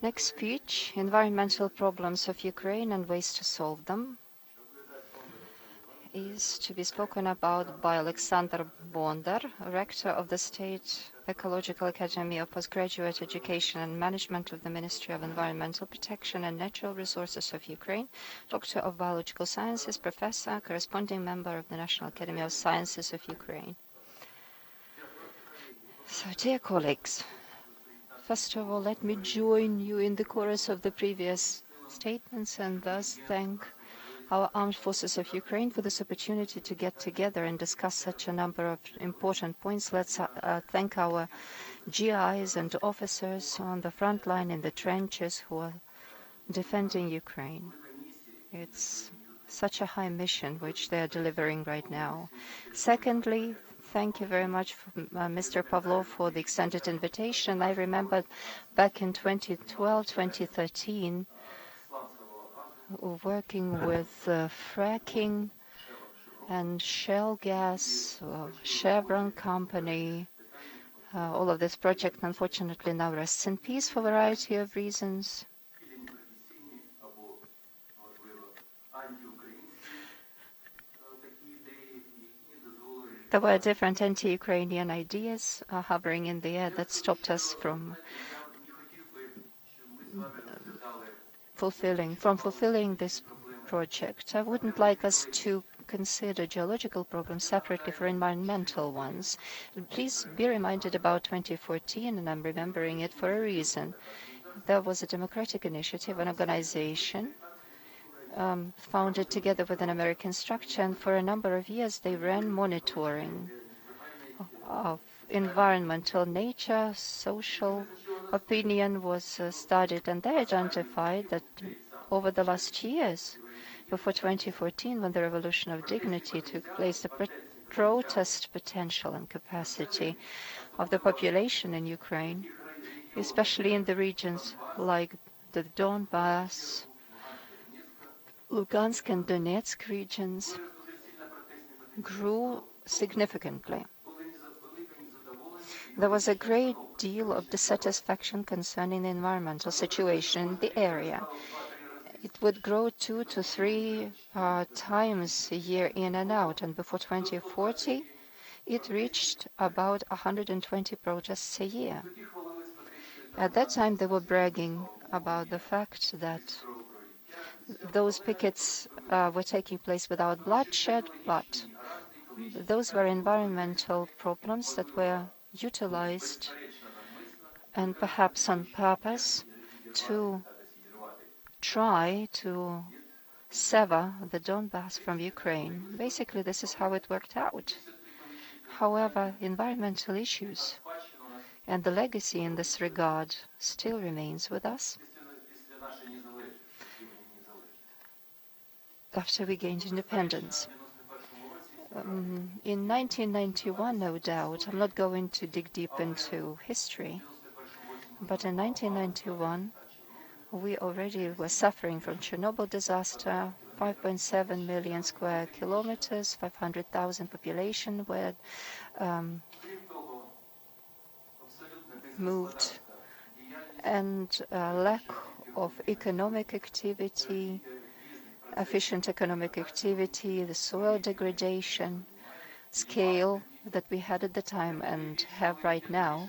Next speech, Environmental Problems of Ukraine and Ways to Solve Them, is to be spoken about by Oleksandr Bondar, Rector of the State Ecological Academy of Postgraduate Education and Management of the Ministry of Environmental Protection and Natural Resources of Ukraine, Doctor of Biological Sciences, Professor, corresponding member of the National Academy of Sciences of Ukraine. So, dear colleagues, first of all, let me join you in the chorus of the previous statements and thus thank our armed forces of Ukraine for this opportunity to get together and discuss such a number of important points. Let's thank our GIs and officers on the front line in the trenches who are defending Ukraine. It's such a high mission which they are delivering right now. Secondly, thank you very much, Mr. Pavlov, for the extended invitation. I remember back in 2012, 2013, working with fracking and shale gas, Chevron company. All of this project, unfortunately, now rests in peace for a variety of reasons. There were different anti-Ukrainian ideas hovering in the air that stopped us from fulfilling this project. I wouldn't like us to consider geological problems separately for environmental ones. Please be reminded about 2014, and I'm remembering it for a reason. There was a democratic initiative, an organization founded together with an American structure, and for a number of years they ran monitoring of environmental nature, social opinion was studied, and they identified that over the last years, before 2014, when the Revolution of Dignity took place, the protest potential and capacity of the population in Ukraine, especially in the regions like the Donbass, Lugansk and Donetsk regions, grew significantly. There was a great deal of dissatisfaction concerning the environmental situation in the area. It would grow 2 to 3 times a year in and out, and before 2040, it reached about 120 protests a year. At that time, they were bragging about the fact that those pickets were taking place without bloodshed, but those were environmental problems that were utilized, and perhaps on purpose, to try to sever the Donbass from Ukraine. Basically, this is how it worked out. However, environmental issues and the legacy in this regard still remains with us. After we gained independence. In 1991, no doubt, I'm not going to dig deep into history, but in 1991, we already were suffering from Chernobyl disaster, 5.7 million square kilometers, 500,000 population were moved, and lack of economic activity, efficient economic activity, the soil degradation scale that we had at the time and have right now,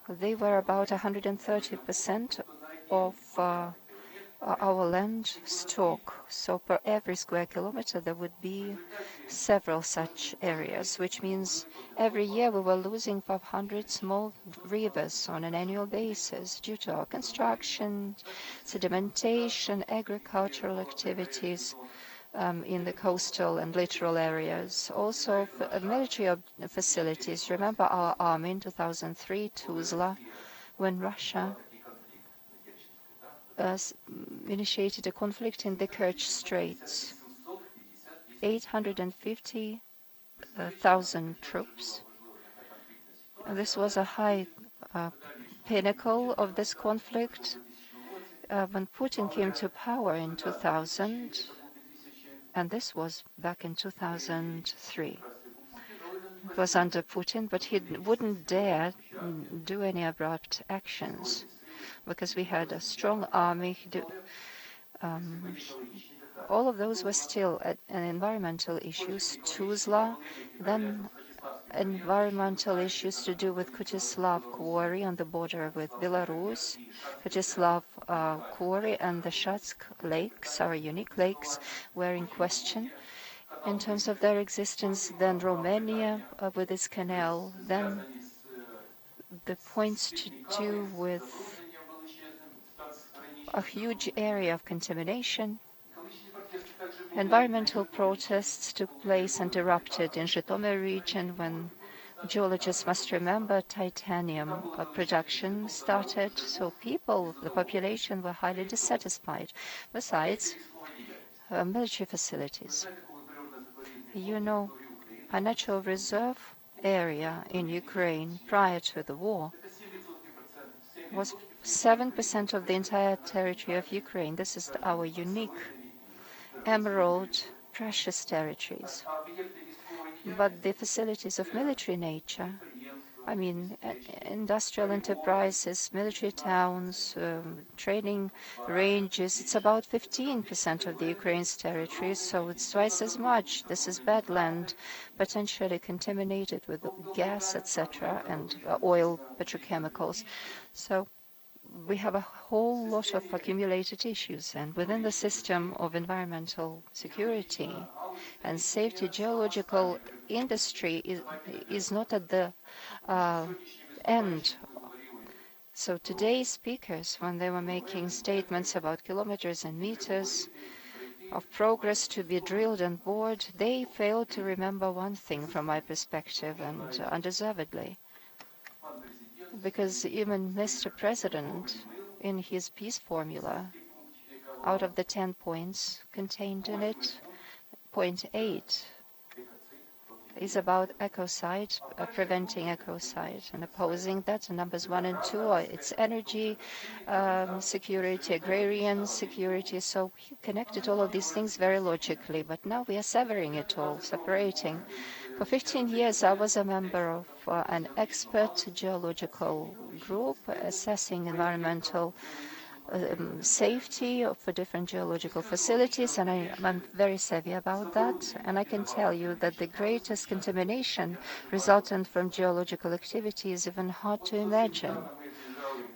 they were about 130% of our land stock. So per every square kilometer, there would be several such areas, which means every year we were losing 500 small rivers on an annual basis due to our construction, sedimentation, agricultural activities in the coastal and littoral areas. Also, military facilities. Remember our army in 2003, Tuzla, when Russia initiated a conflict in the Kerch Straits. 850,000 troops. This was a high pinnacle of this conflict. When Putin came to power in 2000, and this was back in 2003. It was under Putin, but he wouldn't dare do any abrupt actions. because we had a strong army. All of those were still environmental issues. Tuzla, then environmental issues to do with Kutislav quarry on the border with Belarus. Kutislav quarry and the Shatsk lakes, our unique lakes, were in question in terms of their existence. Then Romania with its canal. Then the points to do with a huge area of contamination. Environmental protests took place and erupted in Zhytomyr region when geologists must remember titanium production started, so people, the population, were highly dissatisfied. Besides, military facilities. You know, a natural reserve area in Ukraine prior to the war was 7% of the entire territory of Ukraine. This is our unique emerald, precious territories. But the facilities of military nature, I mean, industrial enterprises, military towns, training ranges, it's about 15% of the Ukraine's territory, so it's twice as much. This is bad land, potentially contaminated with gas, etc., and oil, petrochemicals. So we have a whole lot of accumulated issues, and within the system of environmental security and safety, geological industry is not at the end. So today's speakers, when they were making statements about kilometers and meters of progress to be drilled and bored, they failed to remember one thing from my perspective, and undeservedly. Because even Mr. President, in his peace formula, out of the 10 points contained in it, point 8 is about ecocide, preventing ecocide and opposing that. And numbers 1 and 2 are its energy security, agrarian security. So he connected all of these things very logically, but now we are severing it all, separating. For 15 years, I was a member of an expert geological group assessing environmental safety for different geological facilities, and I'm very savvy about that. And I can tell you that the greatest contamination resultant from geological activity is even hard to imagine.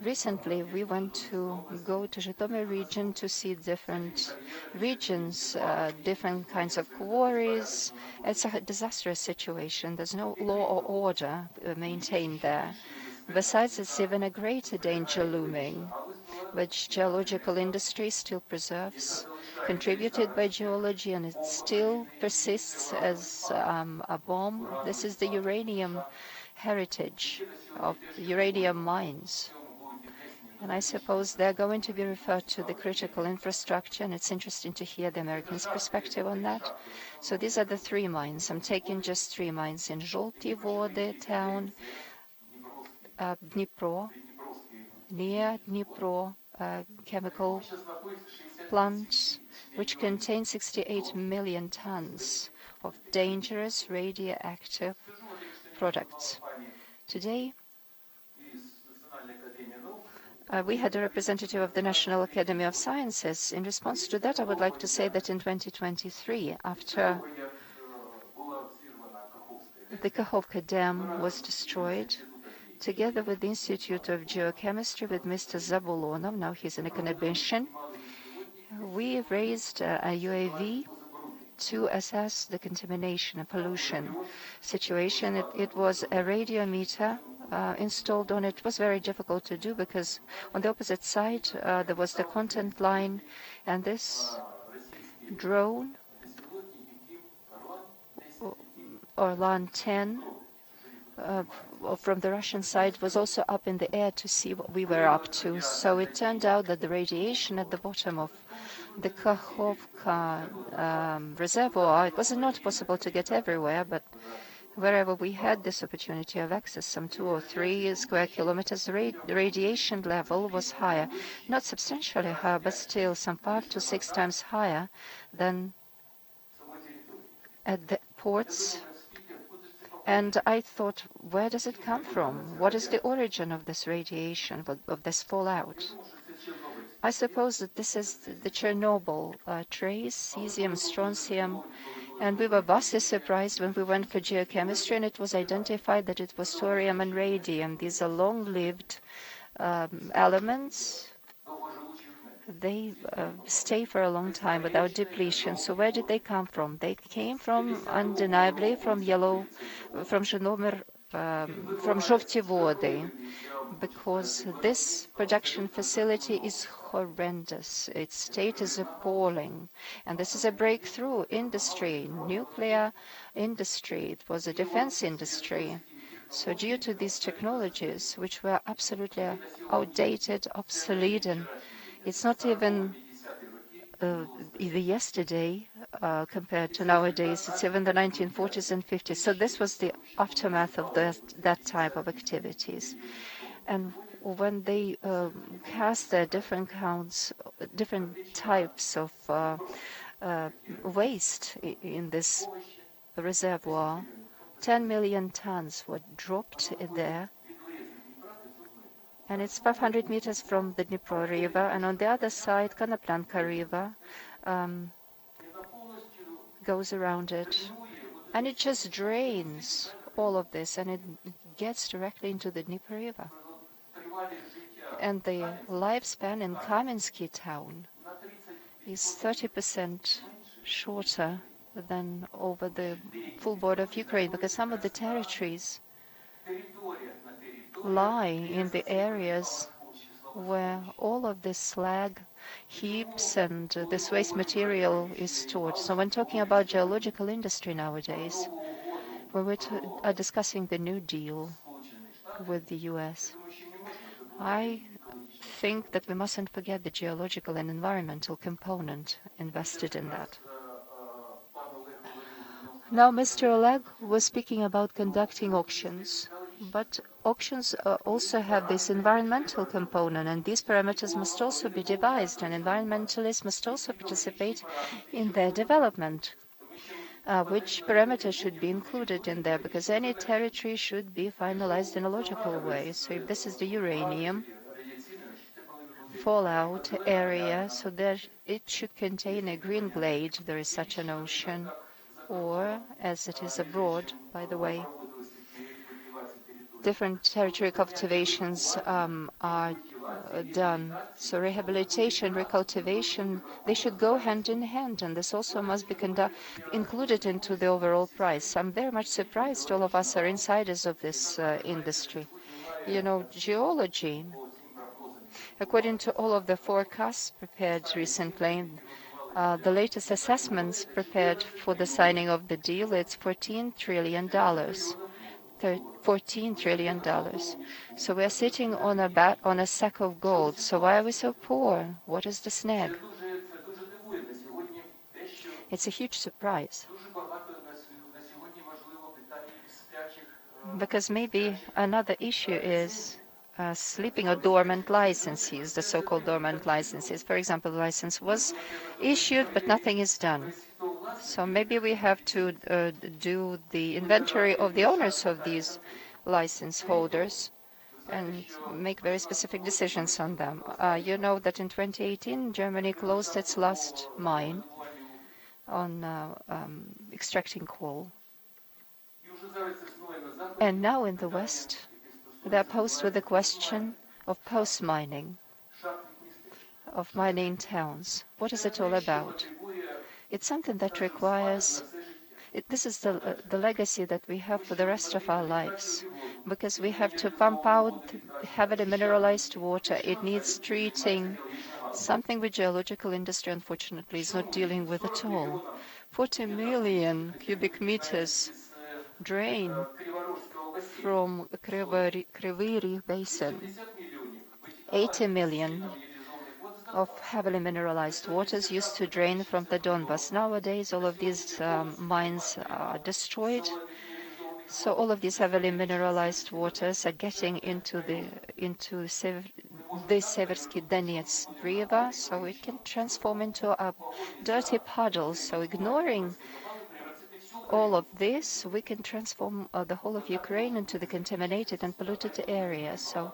Recently, we went to go to Zhytomyr region to see different regions, different kinds of quarries. It's a disastrous situation. There's no law or order maintained there. Besides, it's even a greater danger looming, which geological industry still preserves, contributed by geology, and it still persists as a bomb. This is the uranium heritage of uranium mines. And I suppose they're going to be referred to the critical infrastructure, and it's interesting to hear the Americans' perspective on that. So these are the 3 mines. I'm taking just 3 mines in Zholty Vody town, Dnipro, near Dnipro, chemical plant, which contains 68 million tons of dangerous radioactive products. Today, we had a representative of the National Academy of Sciences. In response to that, I would like to say that in 2023, after the Kakhovka Dam was destroyed, together with the Institute of Geochemistry with Mr. Zabulonov, now he's an academician, we raised a UAV to assess the contamination and pollution situation. It was a radiometer installed on it. It was very difficult to do because on the opposite side there was the content line, and this drone Orlan 10 from the Russian side was also up in the air to see what we were up to. So it turned out that the radiation at the bottom of the Kakhovka reservoir, it was not possible to get everywhere, but wherever we had this opportunity of access, some 2 or 3 square kilometers, the radiation level was higher. Not substantially higher, but still some 5 to 6 times higher than at the ports And I thought, where does it come from? What is the origin of this radiation, of this fallout? I suppose that this is the Chernobyl trace, cesium, strontium, and we were vastly surprised when we went for geochemistry and it was identified that it was thorium and radium. These are long-lived elements. They stay for a long time without depletion. So where did they come from? They came from, undeniably, from Zhytomyr, from Zhovti Vody, because this production facility is horrendous. Its state is appalling. And this is a breakthrough industry, nuclear industry. It was a defense industry. So due to these technologies, which were absolutely outdated, obsolete, and it's not even either yesterday compared to nowadays. It's even the 1940s and 50s. So this was the aftermath of that type of activities. And when they cast their different counts, different types of waste in this reservoir, 10 million tons were dropped in there. And it's 500 meters from the Dnipro River, and on the other side, Konoplanka River goes around it, and it just drains all of this, and it gets directly into the Dnipro River. And the lifespan in Kamensky town is 30% shorter than over the full border of Ukraine, because some of the territories lie in the areas where all of this slag heaps and this waste material is stored. So when talking about geological industry nowadays, when we are discussing the New Deal with the US, I think that we mustn't forget the geological and environmental component invested in that. Now, Mr. Oleg was speaking about conducting auctions, but auctions also have this environmental component, and these parameters must also be devised, and environmentalists must also participate in their development. Which parameters should be included in there, because any territory should be finalized in a logical way. So if this is the uranium fallout area, so there it should contain a green glade, there is such an ocean, or as it is abroad, by the way, different territory cultivations are done. So rehabilitation, recultivation, they should go hand in hand, and this also must be included into the overall price. I'm very much surprised all of us are insiders of this industry. You know, geology, according to all of the forecasts prepared recently, the latest assessments prepared for the signing of the deal, it's $14 trillion. $14 trillion. So we're sitting on a sack of gold. So why are we so poor? What is the snag? It's a huge surprise. Because maybe another issue is sleeping or dormant licenses, the so-called dormant licenses. For example, the license was issued, but nothing is done. So maybe we have to do the inventory of the owners of these license holders and make very specific decisions on them. You know that in 2018, Germany closed its last mine on extracting coal. And now in the West, they are posed with the question of post-mining, of mining towns. What is it all about? It's something that requires, this is the legacy that we have for the rest of our lives, because we have to pump out heavily mineralized water. It needs treating, something which geological industry, unfortunately, is not dealing with at all. 40 million cubic meters drain from Kryvyi Rih Basin. 80 million of heavily mineralized waters used to drain from the Donbas. Nowadays, all of these mines are destroyed. So all of these heavily mineralized waters are getting into the Seversky Donets River, so it can transform into a dirty puddle. So ignoring all of this, we can transform the whole of Ukraine into the contaminated and polluted area. So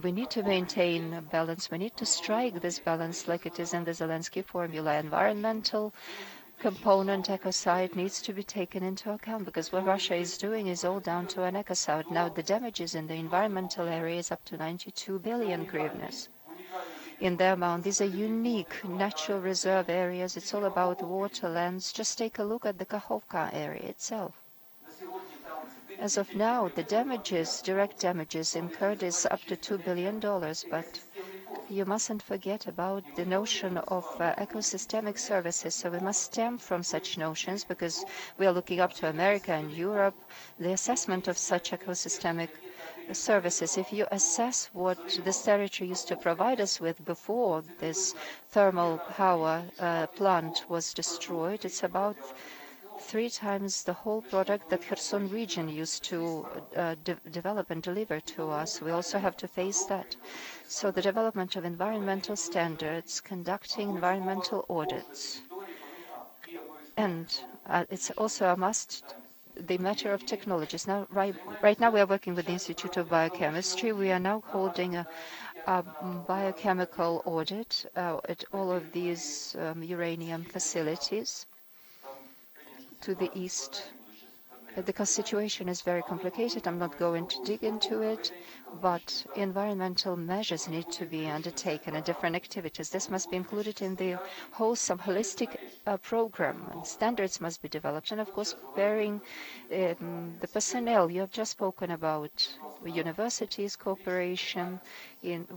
we need to maintain a balance. We need to strike this balance like it is in the Zelensky formula. Environmental component, ecocide, needs to be taken into account, because what Russia is doing is all down to an ecocide. Now, the damages in the environmental area is up to 92 billion hryvnias. In the amount, these are unique natural reserve areas. It's all about water, lands. Just take a look at the Kakhovka area itself. As of now, the damages, direct damages incurred is up to $2 billion, but you mustn't forget about the notion of ecosystemic services. So we must stem from such notions, because we are looking up to America and Europe, the assessment of such ecosystemic services. If you assess what this territory used to provide us with before this thermal power plant was destroyed, it's about 3 times the whole product that Kherson region used to develop and deliver to us. We also have to face that. So the development of environmental standards, conducting environmental audits, and it's also a must, the matter of technologies. Now, right now we are working with the Institute of Biochemistry. We are now holding a biochemical audit at all of these uranium facilities to the east. The situation is very complicated. I'm not going to dig into it, but environmental measures need to be undertaken and different activities. This must be included in the wholesome, holistic program. And standards must be developed, and of course, bearing the personnel. You have just spoken about universities, cooperation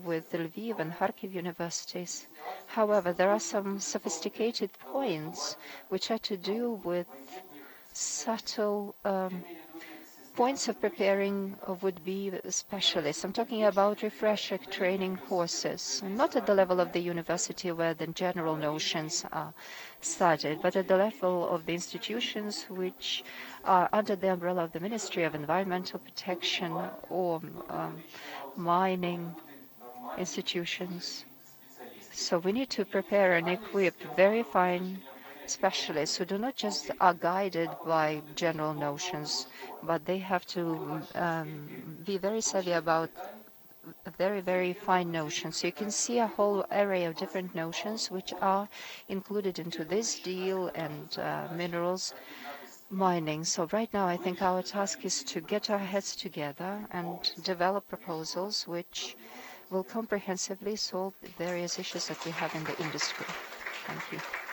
with the Lviv and Kharkiv universities. However, there are some sophisticated points which are to do with subtle points of preparing would-be specialists. I'm talking about refresher training courses, not at the level of the university where the general notions are studied, but at the level of the institutions which are under the umbrella of the Ministry of Environmental Protection or mining institutions. So we need to prepare and equip very fine specialists who do not just are guided by general notions, but they have to be very savvy about very, very fine notions. So you can see a whole array of different notions which are included into this deal and minerals mining. So right now I think our task is to get our heads together and develop proposals which will comprehensively solve the various issues that we have in the industry. Thank you.